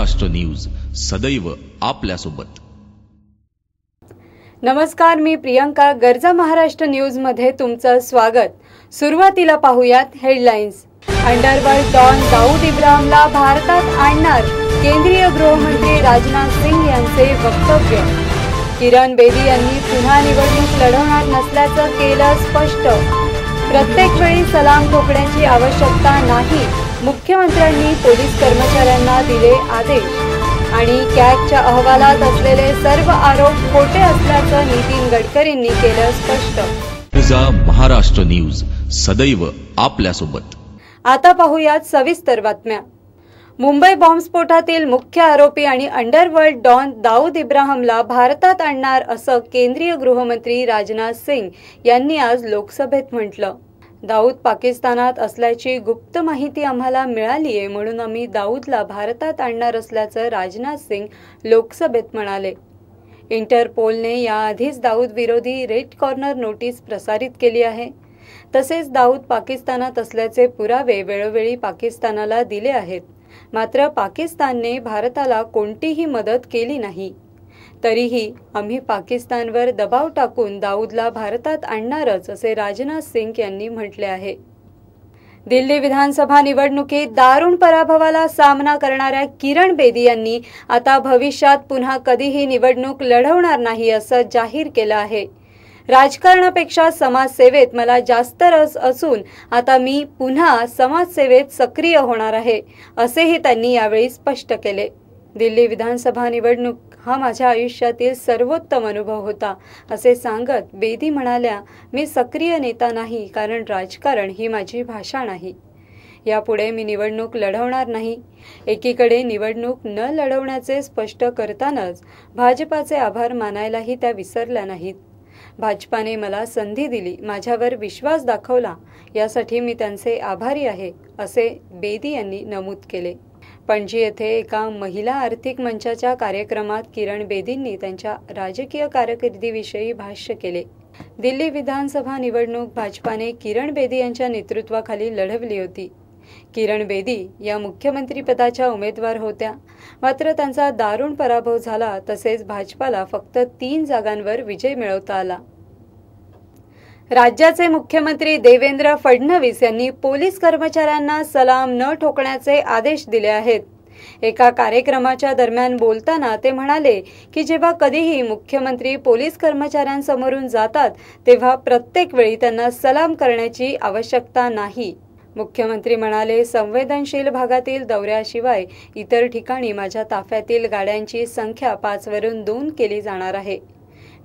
Maharashtra news सदैव आपल्यासोबत। नमस्कार, मी प्रियंका। गरजा महाराष्ट्र न्यूज मध्ये तुमचं स्वागत। सुरुवातीला पाहूयात हेडलाईन्स। अंडरवर्ल्ड डॉन दाऊद इब्राहिमला भारतात आणणार केंद्रीय गृहमंत्री राजनाथ सिंग यांचे वक्तव्य। किरण बेदी यांनी पुन्हा निवडणूक लढवणार नसल्याचं केलं स्पष्ट। प्रत्येक वेळी सलाम ठोकण्याची आवश्यकता नाही, मुख्यमंत्र्यांनी पोलीस कर्मचाऱ्यांना दिले आदेश। आणि कॅगच्या अहवालात असलेले सर्व आरोप खोटे असल्याचं नितीन गडकरींनी केलं स्पष्ट। गरजा महाराष्ट्र न्यूज सदैव आपल्यासोबत। आता पाहूयात सविस्तर बातम्या। मुंबई बॉम्बस्फोटातील मुख्य आरोपी आणि अंडरवर्ल्ड डॉन दाऊद इब्राहिमला भारतात आणणार असं केंद्रीय गृहमंत्री राजनाथ सिंग यांनी आज लोकसभेत म्हटलं। दाऊद पाकिस्तानात असल्याची गुप्त माहिती आम्हाला मिळाली आहे, म्हणून आम्ही दाऊदला भारतात आणणार असल्याचं राजनाथ सिंग लोकसभेत म्हणाले। इंटरपोलने याआधीच दाऊद विरोधी रेड कॉर्नर नोटीस प्रसारित केली आहे। तसेच दाऊद पाकिस्तानात असल्याचे पुरावे वेळोवेळी पाकिस्तानाला दिले आहेत, मात्र पाकिस्तानने भारताला कोणतीही मदत केली नाही। तरीही आम्ही पाकिस्तानवर दबाव टाकून दाऊदला भारतात आणणारच असे राजनाथ सिंग यांनी म्हटले आहे। दिल्ली विधानसभा निवडणुकीत दारुण पराभवाला सामना करणाऱ्या किरण बेदी यांनी आता भविष्यात पुन्हा कधीही निवडणूक लढवणार नाही असं जाहीर केलं आहे। राजकारणापेक्षा समाजसेवेत मला जास्त रस असून आता मी पुन्हा समाजसेवेत सक्रिय होणार आहे, असेही त्यांनी यावेळी स्पष्ट केले। दिल्ली विधानसभा निवडणूक हा माझ्या आयुष्यातील सर्वोत्तम अनुभव होता, असे सांगत बेदी म्हणाल्या, मी सक्रिय नेता नाही, कारण राजकारण ही माझी भाषा नाही। यापुढे मी निवडणूक लढवणार नाही। एकीकडे निवडणूक न लढवण्याचे स्पष्ट करतानाच भाजपाचे आभार मानायलाही त्या विसरल्या नाहीत। भाजपाने मला संधी दिली, माझ्यावर विश्वास दाखवला, यासाठी मी त्यांचे आभारी आहे, असे बेदी यांनी नमूद केले। पणजी येथे एका महिला आर्थिक मंचाच्या कार्यक्रमात किरण बेदींनी त्यांच्या राजकीय कारकिर्दीविषयी भाष्य केले। दिल्ली विधानसभा निवडणूक भाजपाने किरण बेदी यांच्या नेतृत्वाखाली लढवली होती। किरण बेदी या मुख्यमंत्रीपदाच्या उमेदवार होत्या, मात्र त्यांचा दारुण पराभव झाला। तसेच भाजपाला फक्त 3 जागांवर विजय मिळवता आला। राज्याचे मुख्यमंत्री देवेंद्र फडणवीस यांनी पोलीस कर्मचाऱ्यांना सलाम न ठोकण्याचे आदेश दिले आहेत। एका कार्यक्रमाच्या दरम्यान बोलताना ते म्हणाले की जेव्हा कधीही मुख्यमंत्री पोलीस कर्मचाऱ्यांसमोरून जातात तेव्हा प्रत्येक वेळी त्यांना सलाम करण्याची आवश्यकता नाही। मुख्यमंत्री म्हणाले, संवेदनशील भागातील दौऱ्याशिवाय इतर ठिकाणी माझ्या ताफ्यातील गाड्यांची संख्या 5 वरून 2 केली जाणार आहे।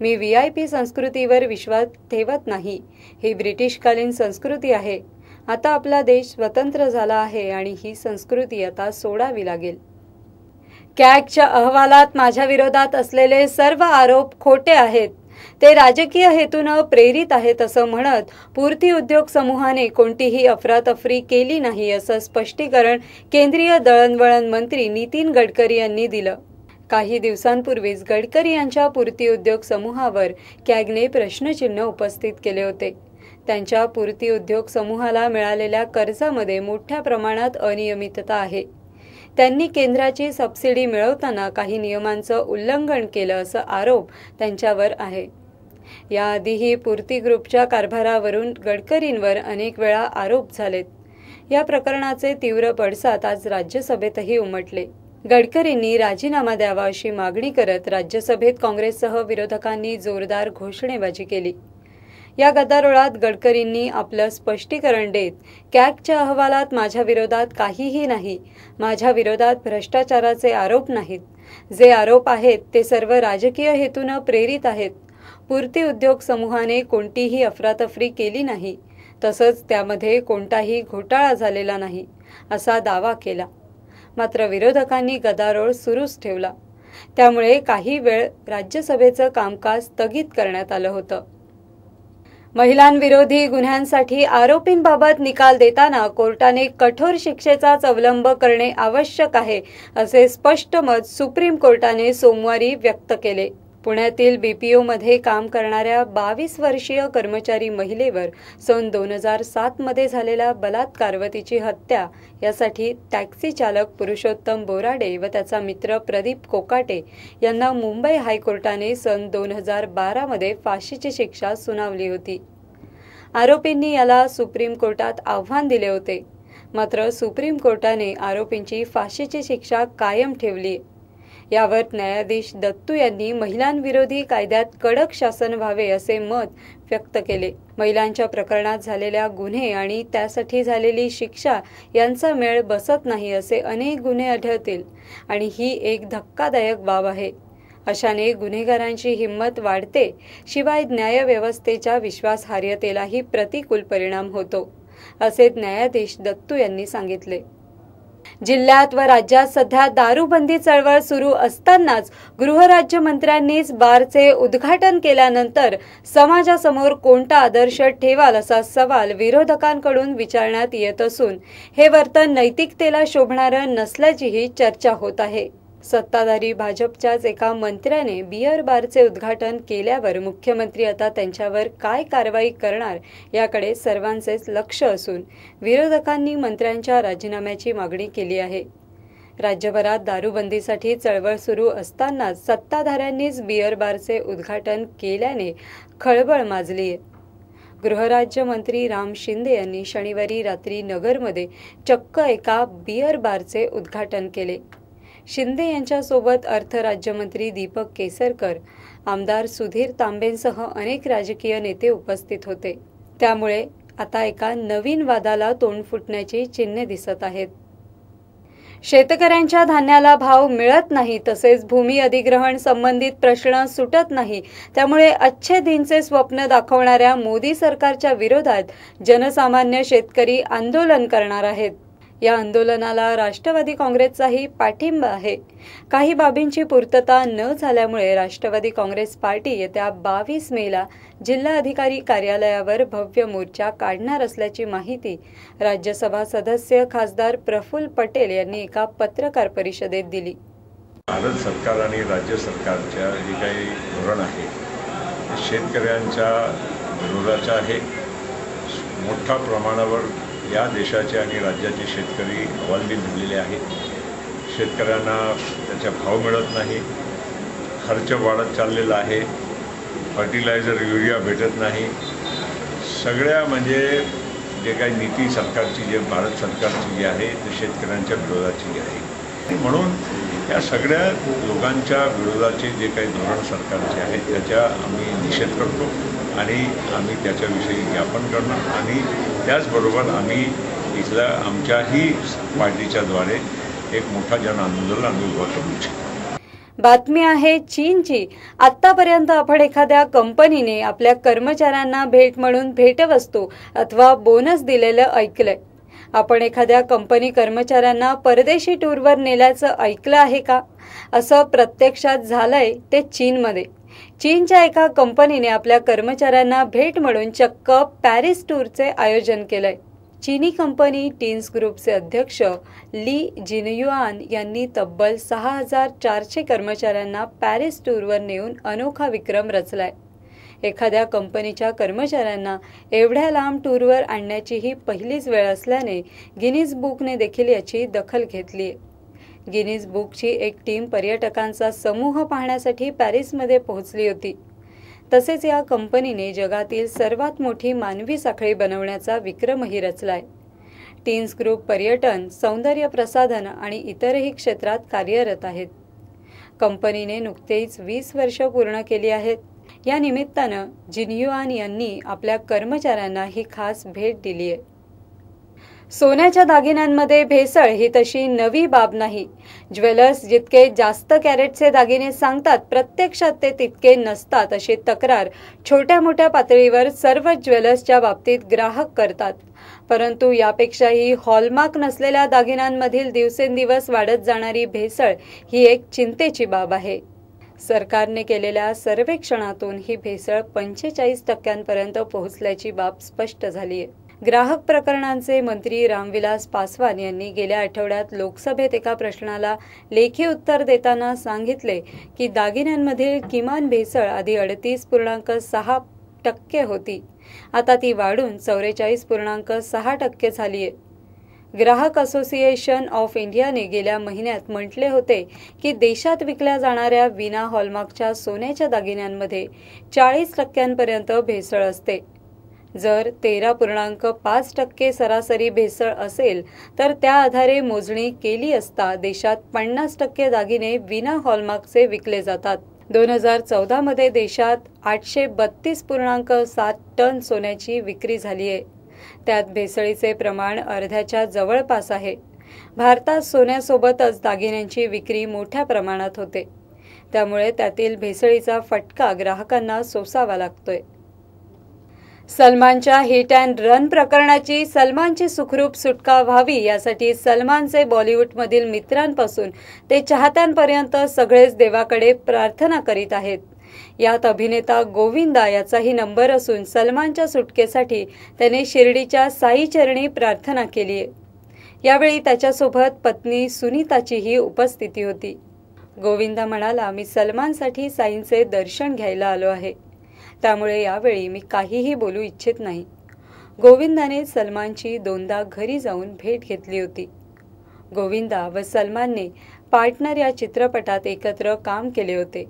मी VIP संस्कृतीवर विश्वास ठेवत नाही, ही ब्रिटिशकालीन संस्कृती आहे। आता आपला देश स्वतंत्र झाला आहे आणि ही संस्कृती आता सोडावी लागेल। कॅगच्या अहवालात माझ्या विरोधात असलेले सर्व आरोप खोटे आहेत, ते राजकीय हेतूने प्रेरित आहेत असं म्हणत पूर्ती उद्योग समूहाने कोणतीही अफरातफरी केली नाही असं स्पष्टीकरण केंद्रीय दळणवळण मंत्री नितीन गडकरी यांनी दिलं। काही दिवसांपूर्वीच गडकरी यांच्या पूर्ती उद्योग समूहावर कॅगने प्रश्नचिन्ह उपस्थित केले होते। त्यांच्या पूर्ती उद्योग समूहाला मिळालेल्या कर्जामध्ये मोठ्या प्रमाणात अनियमितता आहे। त्यांनी केंद्राची सबसिडी मिळवताना काही नियमांचं उल्लंघन केलं असा आरोप त्यांच्यावर आहे। याआधीही पूर्ती ग्रुपच्या कारभारावरून गडकरींवर अनेक वेळा आरोप झालेत। या प्रकरणाचे तीव्र पडसाद आज राज्यसभेतही उमटले। गडकरींनी राजीनामा द्यावा अशी मागणी करत राज्यसभेत काँग्रेससह विरोधकांनी जोरदार घोषणाबाजी केली। या गदारोळात गडकरींनी आपलं स्पष्टीकरण देत, कॅगच्या अहवालात माझ्या विरोधात काहीही नाही, माझ्या विरोधात भ्रष्टाचाराचे आरोप नाहीत, जे आरोप आहेत ते सर्व राजकीय हेतूने प्रेरित आहेत। पूर्ती उद्योग समूहाने कोणतीही अफरातफरी केली नाही, तसंच त्यामध्ये कोणताही घोटाळा झालेला नाही, असा दावा केला। मात्र विरोधकांनी गदारोळ सुरूच ठेवला, त्यामुळे काही वेळ राज्यसभेचं कामकाज स्थगित करण्यात आलं होतं। महिलांविरोधी गुन्ह्यांसाठी आरोपींबाबत निकाल देताना कोर्टाने कठोर शिक्षेचाच अवलंब करणे आवश्यक आहे, असे स्पष्ट मत सुप्रीम कोर्टाने सोमवारी व्यक्त केले। पुण्यातील BPOमध्ये काम करणाऱ्या 22 वर्षीय कर्मचारी महिलेवर सन 2007 मध्ये झालेल्या बलात्कार व तिची हत्या यासाठी टॅक्सी चालक पुरुषोत्तम बोराडे व त्याचा मित्र प्रदीप कोकाटे यांना मुंबई हायकोर्टाने सन 2012 मध्ये फाशीची शिक्षा सुनावली होती। आरोपींनी याला सुप्रीम कोर्टात आव्हान दिले होते, मात्र सुप्रीम कोर्टाने आरोपींची फाशीची शिक्षा कायम ठेवली। यावर न्यायाधीश दत्तू यांनी महिलांविरोधी कायद्यात कडक शासन व्हावे असे मत व्यक्त केले। महिलांच्या प्रकरणात झालेल्या गुन्हे आणि त्यासाठी झालेली शिक्षा यांचा मेळ बसत नाही असे अनेक गुन्हे आढळतील आणि ही एक धक्कादायक बाब आहे। अशाने गुन्हेगारांची हिंमत वाढते, शिवाय न्यायव्यवस्थेच्या विश्वासार्हतेलाही प्रतिकूल परिणाम होतो, असे न्यायाधीश दत्तू यांनी सांगितले। जिल्ह्यात व राज्यात सध्या दारूबंदी चळवळ सुरू असतानाच गृहराज्यमंत्र्यांनीच बारचे उद्घाटन केल्यानंतर समाजासमोर कोणता आदर्श ठेवाल असा सवाल विरोधकांकडून विचारण्यात येत असून हे वर्तन नैतिकतेला शोभणारं नसल्याचीही चर्चा होत आहे। सत्ताधारी भाजपच्याच एका मंत्र्याने बियर बारचे उद्घाटन केल्यावर मुख्यमंत्री आता त्यांच्यावर काय कारवाई करणार याकडे सर्वांचेच लक्ष असून विरोधकांनी मंत्र्यांच्या राजीनाम्याची मागणी केली आहे। राज्यभरात दारूबंदीसाठी चळवळ सुरू असतानाच सत्ताधाऱ्यांनीच बियर बारचे उद्घाटन केल्याने खळबळ माजली आहे। गृहराज्यमंत्री राम शिंदे यांनी शनिवारी रात्री नगरमध्ये चक्क एका बियर बारचे उद्घाटन केले। शिंदे यांच्यासोबत अर्थ राज्यमंत्री दीपक केसरकर, आमदार सुधीर तांबेंसह अनेक राजकीय नेते उपस्थित होते। त्यामुळे आता एका नवीन वादाला तोंड फुटण्याची चिन्हे दिसत आहेत। शेतकऱ्यांच्या धान्याला भाव मिळत नाही, तसेच भूमी अधिग्रहण संबंधित प्रश्न सुटत नाही। त्यामुळे अच्छे दिनचे स्वप्न दाखवणाऱ्या मोदी सरकारच्या विरोधात जनसामान्य शेतकरी आंदोलन करणार आहेत। या आंदोलनाला राष्ट्रवादी काँग्रेसचाही पाठिंबा आहे। काही बाबींची पूर्तता न झाल्यामुळे राष्ट्रवादी काँग्रेस पार्टी येत्या 22 मेला जिल्हाधिकारी कार्यालयावर भव्य मोर्चा काढणार असल्याची माहिती राज्यसभा सदस्य खासदार प्रफुल्ल पटेल यांनी एका पत्रकार परिषदेत दिली। भारत सरकार आणि राज्य सरकारच्या जे काही धोरण आहे ते शेतकऱ्यांच्या विरोधाचे आहे। मोठ्या प्रमाणावर या देशाचे आणि राज्याचे शेतकरी अवलंबून झालेले आहेत। शेतकऱ्यांना त्याचा भाव मिळत नाही, खर्च वाढत चाललेला आहे, फर्टिलायझर युरिया भेटत नाही। सगळ्या म्हणजे जे काही नीती सरकारची जे भारत सरकारची जी आहे ते शेतकऱ्यांच्या विरोधाची आहे। म्हणून या सगळ्या लोकांच्या विरोधाचे जे काही धोरण सरकारचे आहे त्याचा आम्ही निषेध करतो आणि आम्ही त्याच्याविषयी ज्ञापन करणार आणि त्याचबरोबर आम्ही इथल्या आमच्याही पार्टीच्या द्वारे एक मोठा जन आंदोलन आम्ही उभं करू इच्छितो। बातमी आहे चीनची। आतापर्यंत आपण एखाद्या कंपनीने आपल्या कर्मचाऱ्यांना भेट म्हणून भेटवस्तू अथवा बोनस दिलेलं ऐकलंय। आपण एखाद्या कंपनी कर्मचाऱ्यांना परदेशी टूरवर नेल्याचं ऐकलं आहे का? असं प्रत्यक्षात झालंय ते चीनमध्ये। चीनच्या एका कंपनीने आपल्या कर्मचाऱ्यांना भेट म्हणून चक्क पॅरिस टूरचे आयोजन केलंय। चीनी कंपनी टीन्स ग्रुपचे अध्यक्ष ली जिनयुआन यांनी तब्बल 6400 कर्मचाऱ्यांना पॅरिस टूरवर नेऊन अनोखा विक्रम रचलाय। एखाद्या कंपनीच्या कर्मचाऱ्यांना एवढ्या लांब टूरवर आणण्याची ही पहिलीच वेळ असल्याने गिनीज बुकने देखील याची दखल घेतली आहे। गिनीज बुकची एक टीम पर्यटकांचा समूह पाहण्यासाठी पॅरिसमध्ये पोहोचली होती। तसेच या कंपनीने जगातील सर्वात मोठी मानवी साखळी बनवण्याचा विक्रमही रचलाय। टीन्स ग्रुप पर्यटन, सौंदर्य प्रसाधन आणि इतरही क्षेत्रात कार्यरत आहेत। कंपनीने नुकतेच 20 वर्ष पूर्ण केली आहेत। या निमित्तानं जिनयुआन यांनी आपल्या कर्मचाऱ्यांना ही खास भेट दिली आहे। सोन्याच्या दागिन्यांमध्ये भेसळ ही तशी नवी बाब नाही। ज्वेलर्स जितके जास्त कॅरेटचे दागिने सांगतात, प्रत्यक्षात ते तितके नसतात अशी तक्रार छोट्या मोठ्या पातळीवर सर्व ज्वेलर्सच्या बाबतीत ग्राहक करतात। परंतु यापेक्षाही हॉलमार्क नसलेल्या दागिन्यांमधील दिवसेंदिवस वाढत जाणारी भेसळ ही एक चिंतेची बाब आहे। सरकारने केलेल्या सर्वेक्षणातून ही भेसळ 45% पोहोचल्याची बाब स्पष्ट झाली आहे। ग्राहक प्रकरणांचे मंत्री रामविलास पासवान यांनी गेल्या आठवड्यात लोकसभेत एका प्रश्नाला लेखी उत्तर देताना सांगितले की दागिन्यांमधील किमान भेसळ आधी 38.6% होती, आता ती वाढून 44.6% झाली आहे. ग्राहक असोसिएशन ऑफ इंडियाने गेल्या महिन्यात म्हटले होते की देशात विकल्या जाणाऱ्या विना हॉलमार्कच्या सोन्याच्या दागिन्यांमध्ये 40% भेसळ असते. जर 13.5% सरासरी भेसळ असेल तर त्या आधारे मोजणी केली असता देशात 50% दागिने विना हॉलमार्कचे विकले जातात. 2014 मध्ये देशात 832.7 टन सोन्याची विक्री झाली आहे. त्यात भेसळीचे प्रमाण अर्ध्याच्या जवळपास आहे. भारतात सोन्यासोबतच दागिन्यांची विक्री मोठ्या प्रमाणात होते, त्यामुळे त्यातील भेसळीचा फटका ग्राहकांना सोसावा लागतोय. सलमानच्या हिट अँड रन प्रकरणाची सलमानची सुखरूप सुटका व्हावी यासाठी सलमानचे बॉलिवूडमधील मित्रांपासून ते चाहत्यांपर्यंत सगळेच देवाकडे प्रार्थना करीत आहेत. यात अभिनेता गोविंदा याचाही नंबर असून सलमानच्या सुटकेसाठी त्याने शिर्डीच्या साई चरणी प्रार्थना केली आहे. यावेळी त्याच्यासोबत पत्नी सुनीताचीही उपस्थिती होती. गोविंदा म्हणाला, मी सलमानसाठी साईंचे दर्शन घ्यायला आलो आहे, त्यामुळे यावेळी मी काहीही बोलू इच्छित नाही. गोविंदाने सलमानची 2दा घरी जाऊन भेट घेतली होती. गोविंदा व सलमानने पार्टनर या चित्रपटात एकत्र काम केले होते.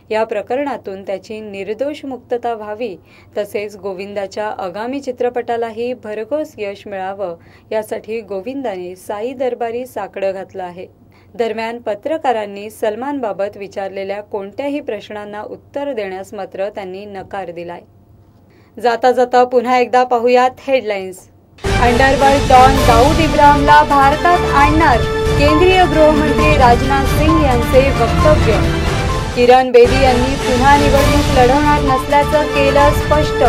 या प्रकरणातून त्याची निर्दोष मुक्तता व्हावी तसेच गोविंदाच्या आगामी चित्रपटालाही भरघोस यश मिळावं यासाठी गोविंदाने साई दरबारी साकडं घातलं आहे. दरम्यान पत्रकारांनी सलमानबाबत विचारलेल्या कोणत्याही प्रश्नांना उत्तर देण्यास मात्र त्यांनी नकार दिलाय. जाता जाता पुन्हा एकदा पाहूयात हेडलाईन्स. अंडरवर्ल्ड डॉन दाऊद इब्राहिमला भारतात आणणार केंद्रीय गृहमंत्री राजनाथ सिंग यांचे वक्तव्य. किरण बेदी यांनी पुन्हा निवडणूक लढवणार नसल्याचं केलं स्पष्ट.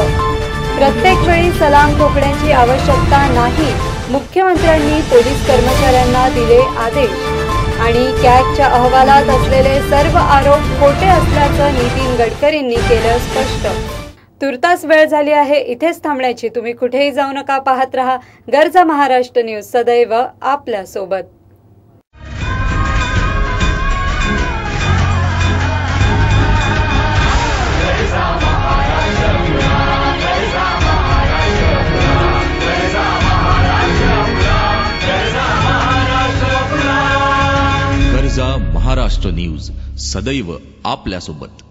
प्रत्येक वेळी सलाम ठोकण्याची आवश्यकता नाही, मुख्यमंत्र्यांनी पोलीस कर्मचाऱ्यांना दिले आदेश. आणि कॅगच्या अहवालात असलेले सर्व आरोप खोटे असल्याचं नितीन गडकरींनी केलं स्पष्ट. तुर्तास वेळ झाली आहे इथेच थांबण्याची. तुम्ही कुठेही जाऊ नका, पाहत रहा गरजा महाराष्ट्र न्यूज, सदैव आपल्या सोबत. गरजा महाराष्ट्र न्यूज, सदैव आपल्यासोबत.